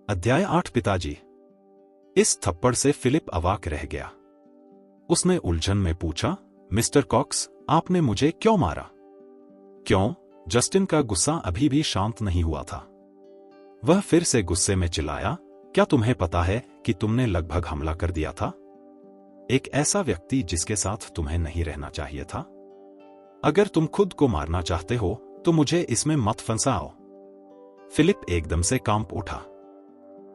अध्याय 8 पिताजी। इस थप्पड़ से फिलिप अवाक रह गया। उसने उलझन में पूछा, मिस्टर कॉक्स, आपने मुझे क्यों मारा? क्यों? जस्टिन का गुस्सा अभी भी शांत नहीं हुआ था। वह फिर से गुस्से में चिल्लाया, क्या तुम्हें पता है कि तुमने लगभग हमला कर दिया था? एक ऐसा व्यक्ति जिसके साथ तुम्हें नहीं रहना चाहिए था। अगर तुम खुद को मारना चाहते हो तो मुझे इसमें मत फंसाओ। फिलिप एकदम से कांप उठा।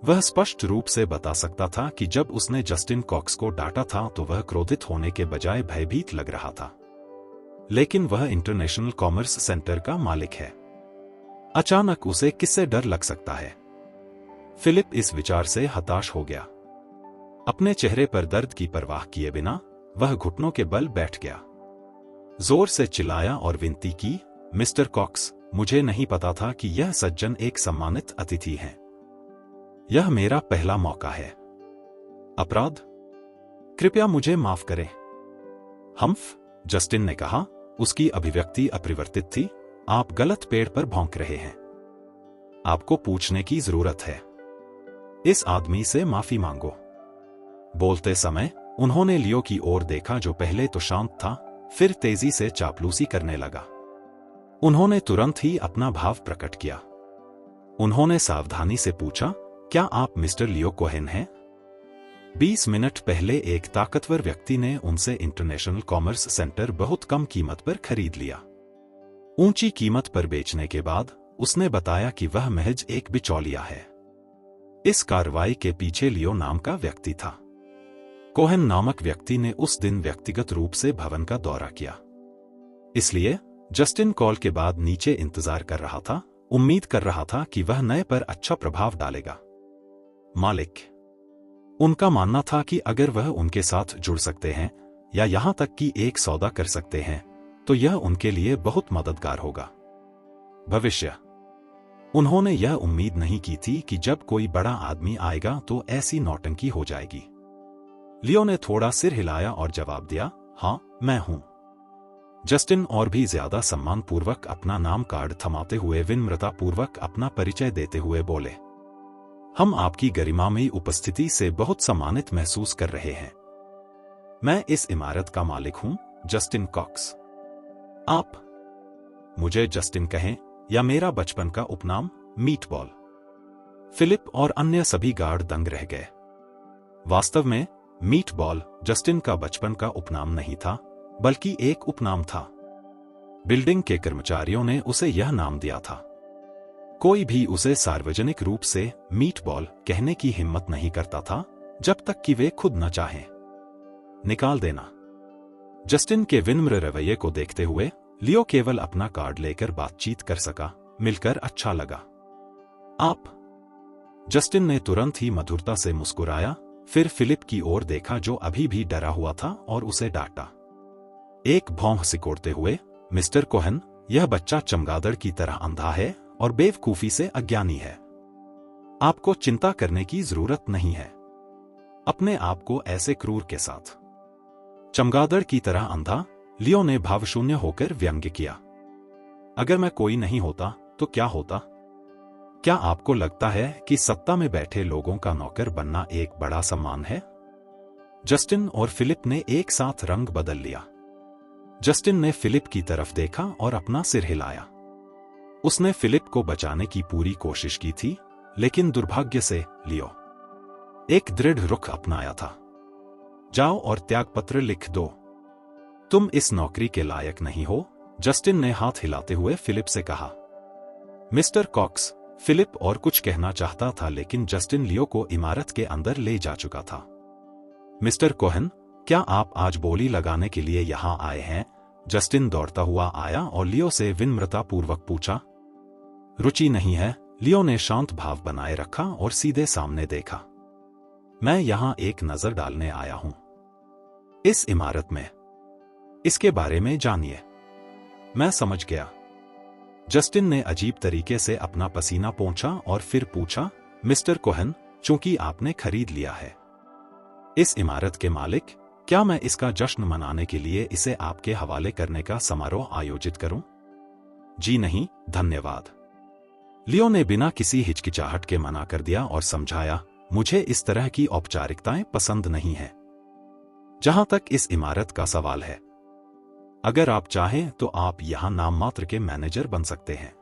वह स्पष्ट रूप से बता सकता था कि जब उसने जस्टिन कॉक्स को डांटा था तो वह क्रोधित होने के बजाय भयभीत लग रहा था। लेकिन वह इंटरनेशनल कॉमर्स सेंटर का मालिक है। अचानक उसे किससे डर लग सकता है? फिलिप इस विचार से हताश हो गया। अपने चेहरे पर दर्द की परवाह किए बिना वह घुटनों के बल बैठ गया। जोर से चिल्लाया और विनती की, मिस्टर कॉक्स, मुझे नहीं पता था कि यह सज्जन एक सम्मानित अतिथि हैं। यह मेरा पहला मौका है। अपराध? कृपया मुझे माफ करें। हम्फ, जस्टिन ने कहा, उसकी अभिव्यक्ति अपरिवर्तित थी। आप गलत पेड़ पर भौंक रहे हैं। आपको पूछने की जरूरत है। इस आदमी से माफी मांगो। बोलते समय उन्होंने लियो की ओर देखा जो पहले तो शांत था, फिर तेजी से चापलूसी करने लगा। उन्होंने तुरंत ही अपना भाव प्रकट किया। उन्होंने सावधानी से पूछा, क्या आप मिस्टर लियो कोहेन हैं? 20 मिनट पहले एक ताकतवर व्यक्ति ने उनसे इंटरनेशनल कॉमर्स सेंटर बहुत कम कीमत पर खरीद लिया। ऊंची कीमत पर बेचने के बाद उसने बताया कि वह महज एक बिचौलिया है। इस कार्रवाई के पीछे लियो नाम का व्यक्ति था। कोहेन नामक व्यक्ति ने उस दिन व्यक्तिगत रूप से भवन का दौरा किया। इसलिए जस्टिन कॉल के बाद नीचे इंतजार कर रहा था, उम्मीद कर रहा था कि वह नए पर अच्छा प्रभाव डालेगा। मालिक। उनका मानना था कि अगर वह उनके साथ जुड़ सकते हैं या यहां तक कि एक सौदा कर सकते हैं तो यह उनके लिए बहुत मददगार होगा। भविष्य। उन्होंने यह उम्मीद नहीं की थी कि जब कोई बड़ा आदमी आएगा तो ऐसी नौटंकी हो जाएगी। लियो ने थोड़ा सिर हिलाया और जवाब दिया, हां, मैं हूं। जस्टिन और भी ज्यादा सम्मानपूर्वक अपना नाम कार्ड थमाते हुए विनम्रतापूर्वक अपना परिचय देते हुए बोले, हम आपकी गरिमामयी उपस्थिति से बहुत सम्मानित महसूस कर रहे हैं। मैं इस इमारत का मालिक हूं, जस्टिन कॉक्स। आप मुझे जस्टिन कहें या मेरा बचपन का उपनाम मीटबॉल। फिलिप और अन्य सभी गार्ड दंग रह गए। वास्तव में मीटबॉल जस्टिन का बचपन का उपनाम नहीं था, बल्कि एक उपनाम था। बिल्डिंग के कर्मचारियों ने उसे यह नाम दिया था। कोई भी उसे सार्वजनिक रूप से मीटबॉल कहने की हिम्मत नहीं करता था जब तक कि वे खुद न चाहें। निकाल देना। जस्टिन के विनम्र रवैये को देखते हुए लियो केवल अपना कार्ड लेकर बातचीत कर सका। मिलकर अच्छा लगा। आप? जस्टिन ने तुरंत ही मधुरता से मुस्कुराया, फिर फिलिप की ओर देखा जो अभी भी डरा हुआ था और उसे डांटा। एक भौं सिकोड़ते हुए, मिस्टर कोहेन, यह बच्चा चमगादड़ की तरह अंधा है और बेवकूफी से अज्ञानी है। आपको चिंता करने की जरूरत नहीं है। अपने आप को ऐसे क्रूर के साथ। चमगादड़ की तरह अंधा, लियो ने भावशून्य होकर व्यंग्य किया। अगर मैं कोई नहीं होता तो क्या होता? क्या आपको लगता है कि सत्ता में बैठे लोगों का नौकर बनना एक बड़ा सम्मान है? जस्टिन और फिलिप ने एक साथ रंग बदल लिया। जस्टिन ने फिलिप की तरफ देखा और अपना सिर हिलाया। उसने फिलिप को बचाने की पूरी कोशिश की थी, लेकिन दुर्भाग्य से लियो एक दृढ़ रुख अपनाया था। जाओ और त्यागपत्र लिख दो। तुम इस नौकरी के लायक नहीं हो, जस्टिन ने हाथ हिलाते हुए फिलिप से कहा। मिस्टर कॉक्स, फिलिप और कुछ कहना चाहता था लेकिन जस्टिन लियो को इमारत के अंदर ले जा चुका था। मिस्टर कोहेन, क्या आप आज बोली लगाने के लिए यहां आए हैं? जस्टिन दौड़ता हुआ आया और लियो से विनम्रतापूर्वक पूछा। रुचि नहीं है, लियो ने शांत भाव बनाए रखा और सीधे सामने देखा। मैं यहां एक नजर डालने आया हूं। इस इमारत में। इसके बारे में जानिए। मैं समझ गया। जस्टिन ने अजीब तरीके से अपना पसीना पोंछा और फिर पूछा, मिस्टर कोहेन, चूंकि आपने खरीद लिया है इस इमारत के मालिक, क्या मैं इसका जश्न मनाने के लिए इसे आपके हवाले करने का समारोह आयोजित करूं? जी नहीं, धन्यवाद। लियो ने बिना किसी हिचकिचाहट के मना कर दिया और समझाया, मुझे इस तरह की औपचारिकताएं पसंद नहीं है। जहां तक इस इमारत का सवाल है, अगर आप चाहें तो आप यहां नाम मात्र के मैनेजर बन सकते हैं।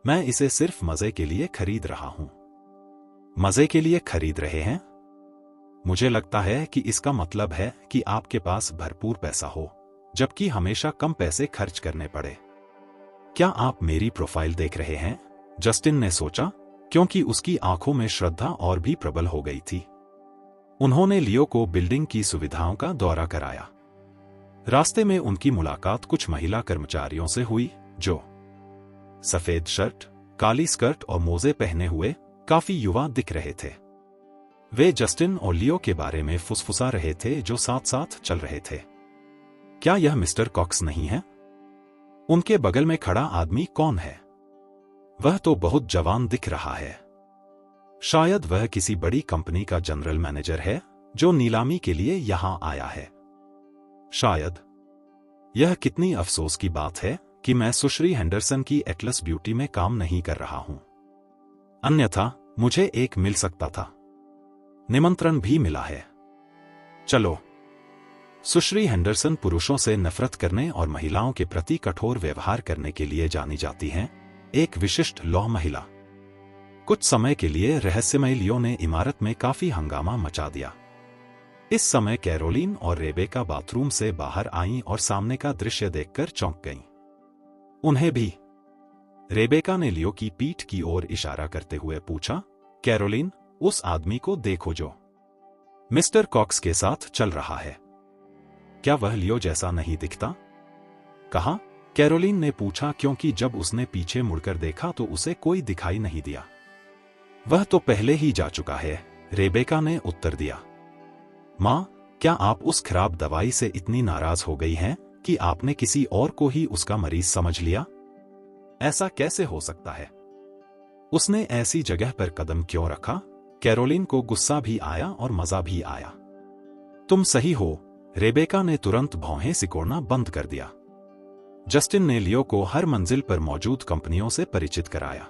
मैं इसे सिर्फ मजे के लिए खरीद रहा हूं। मजे के लिए खरीद रहे हैं? मुझे लगता है कि इसका मतलब है कि आपके पास भरपूर पैसा हो, जबकि हमेशा कम पैसे खर्च करने पड़े। क्या आप मेरी प्रोफाइल देख रहे हैं? जस्टिन ने सोचा, क्योंकि उसकी आंखों में श्रद्धा और भी प्रबल हो गई थी। उन्होंने लियो को बिल्डिंग की सुविधाओं का दौरा कराया। रास्ते में उनकी मुलाकात कुछ महिला कर्मचारियों से हुई, जो सफेद शर्ट, काली स्कर्ट और मोजे पहने हुए काफी युवा दिख रहे थे। वे जस्टिन और लियो के बारे में फुसफुसा रहे थे जो साथ साथ चल रहे थे। क्या यह मिस्टर कॉक्स नहीं है? उनके बगल में खड़ा आदमी कौन है? वह तो बहुत जवान दिख रहा है। शायद वह किसी बड़ी कंपनी का जनरल मैनेजर है जो नीलामी के लिए यहां आया है। शायद। यह कितनी अफसोस की बात है कि मैं सुश्री हेंडरसन की एटलस ब्यूटी में काम नहीं कर रहा हूं। अन्यथा मुझे एक मिल सकता था। निमंत्रण भी मिला है। चलो। सुश्री हेंडरसन पुरुषों से नफरत करने और महिलाओं के प्रति कठोर व्यवहार करने के लिए जानी जाती हैं, एक विशिष्ट लौह महिला। कुछ समय के लिए रहस्यमय लियो ने इमारत में काफी हंगामा मचा दिया। इस समय कैरोलिन और रेबेका बाथरूम से बाहर आईं और सामने का दृश्य देखकर चौंक गईं। उन्हें भी। रेबेका ने लियो की पीठ की ओर इशारा करते हुए पूछा, कैरोलिन, उस आदमी को देखो जो मिस्टर कॉक्स के साथ चल रहा है। क्या वह लियो जैसा नहीं दिखता? कहा, कैरोलिन ने पूछा, क्योंकि जब उसने पीछे मुड़कर देखा तो उसे कोई दिखाई नहीं दिया। वह तो पहले ही जा चुका है, रेबेका ने उत्तर दिया। मां, क्या आप उस खराब दवाई से इतनी नाराज हो गई हैं कि आपने किसी और को ही उसका मरीज समझ लिया? ऐसा कैसे हो सकता है? उसने ऐसी जगह पर कदम क्यों रखा? कैरोलिन को गुस्सा भी आया और मजा भी आया। तुम सही हो, रेबेका ने तुरंत भौहें सिकोड़ना बंद कर दिया। जस्टिन ने लियो को हर मंजिल पर मौजूद कंपनियों से परिचित कराया,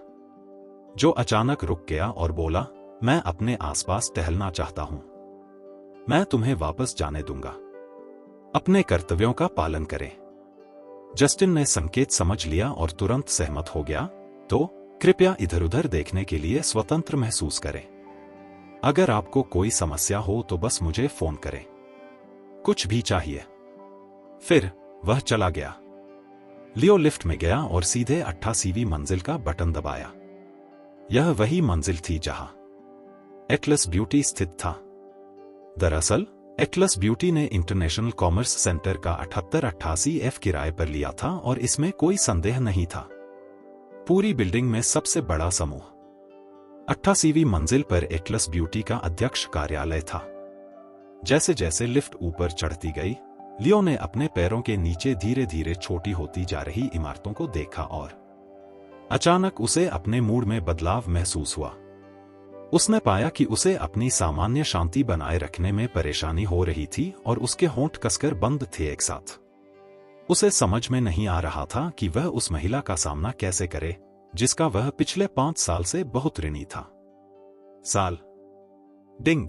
जो अचानक रुक गया और बोला, मैं अपने आसपास टहलना चाहता हूं। मैं तुम्हें वापस जाने दूंगा। अपने कर्तव्यों का पालन करें। जस्टिन ने संकेत समझ लिया और तुरंत सहमत हो गया, तो कृपया इधर-उधर देखने के लिए स्वतंत्र महसूस करें। अगर आपको कोई समस्या हो तो बस मुझे फोन करें। कुछ भी चाहिए। फिर वह चला गया। लियो लिफ्ट में गया और सीधे 88वीं मंजिल का बटन दबाया। यह वही मंजिल थी जहां एटलस ब्यूटी स्थित था। दरअसल एटलस ब्यूटी ने इंटरनेशनल कॉमर्स सेंटर का 7888F किराए पर लिया था और इसमें कोई संदेह नहीं था। पूरी बिल्डिंग में सबसे बड़ा समूह। 88वीं मंजिल पर एटलस ब्यूटी का अध्यक्ष कार्यालय था। जैसे जैसे लिफ्ट ऊपर चढ़ती गई, लियो ने अपने पैरों के नीचे धीरे धीरे छोटी होती जा रही इमारतों को देखा और अचानक उसे अपने मूड में बदलाव महसूस हुआ। उसने पाया कि उसे अपनी सामान्य शांति बनाए रखने में परेशानी हो रही थी और उसके होंठ कसकर बंद थे एक साथ। उसे समझ में नहीं आ रहा था कि वह उस महिला का सामना कैसे करे जिसका वह पिछले 5 साल से बहुत ऋणी था। साल। डिंग।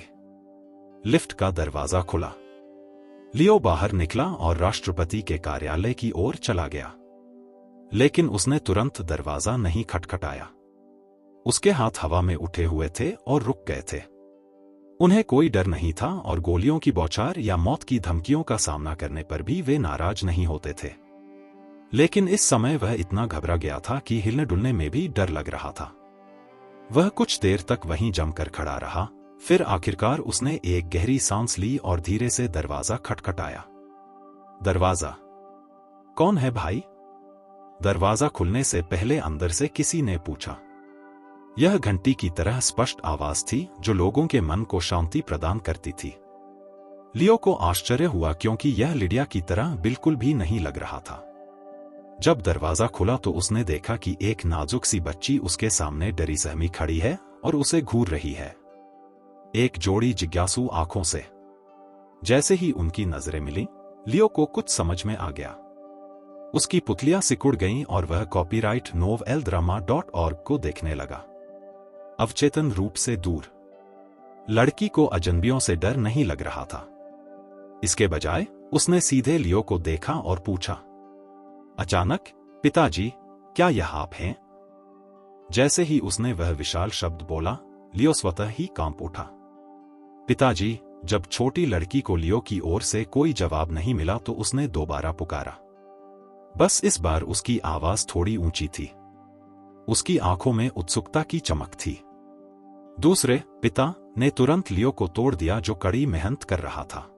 लिफ्ट का दरवाजा खुला। लियो बाहर निकला और राष्ट्रपति के कार्यालय की ओर चला गया। लेकिन उसने तुरंत दरवाजा नहीं खटखटाया। उसके हाथ हवा में उठे हुए थे और रुक गए थे। उन्हें कोई डर नहीं था और गोलियों की बौछार या मौत की धमकियों का सामना करने पर भी वे नाराज नहीं होते थे। लेकिन इस समय वह इतना घबरा गया था कि हिलने डुलने में भी डर लग रहा था। वह कुछ देर तक वहीं जमकर खड़ा रहा, फिर आखिरकार उसने एक गहरी सांस ली और धीरे से दरवाजा खटखटाया। दरवाजा। कौन है भाई? दरवाजा खुलने से पहले अंदर से किसी ने पूछा। यह घंटी की तरह स्पष्ट आवाज थी जो लोगों के मन को शांति प्रदान करती थी। लियो को आश्चर्य हुआ क्योंकि यह लिडिया की तरह बिल्कुल भी नहीं लग रहा था। जब दरवाजा खुला तो उसने देखा कि एक नाजुक सी बच्ची उसके सामने डरी सहमी खड़ी है और उसे घूर रही है, एक जोड़ी जिज्ञासु आंखों से। जैसे ही उनकी नजरें मिली, लियो को कुछ समझ में आ गया। उसकी पुतलियां सिकुड़ गईं और वह कॉपीराइट noveldrama.org को देखने लगा। अवचेतन रूप से दूर। लड़की को अजनबियों से डर नहीं लग रहा था। इसके बजाय उसने सीधे लियो को देखा और पूछा, अचानक, पिताजी, क्या यह आप हैं? जैसे ही उसने वह विशाल शब्द बोला, लियो स्वतः ही कांप उठा। पिताजी। जब छोटी लड़की को लियो की ओर से कोई जवाब नहीं मिला तो उसने दोबारा पुकारा। बस इस बार उसकी आवाज थोड़ी ऊंची थी। उसकी आंखों में उत्सुकता की चमक थी। दूसरे पिता ने तुरंत लियो को तोड़ दिया, जो कड़ी मेहनत कर रहा था।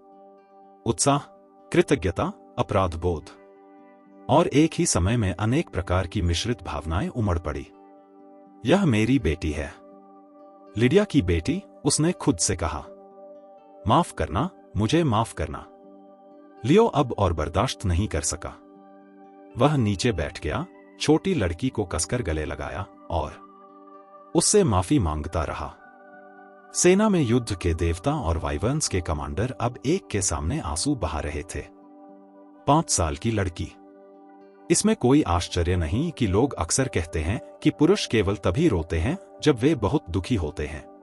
उत्साह, कृतज्ञता, अपराधबोध और एक ही समय में अनेक प्रकार की मिश्रित भावनाएं उमड़ पड़ी। यह मेरी बेटी है, लिडिया की बेटी, उसने खुद से कहा। माफ करना, मुझे माफ करना। लियो अब और बर्दाश्त नहीं कर सका। वह नीचे बैठ गया, छोटी लड़की को कसकर गले लगाया और उससे माफी मांगता रहा। सेना में युद्ध के देवता और वाइवर्न्स के कमांडर अब एक के सामने आंसू बहा रहे थे। 5 साल की लड़की। इसमें कोई आश्चर्य नहीं कि लोग अक्सर कहते हैं कि पुरुष केवल तभी रोते हैं जब वे बहुत दुखी होते हैं।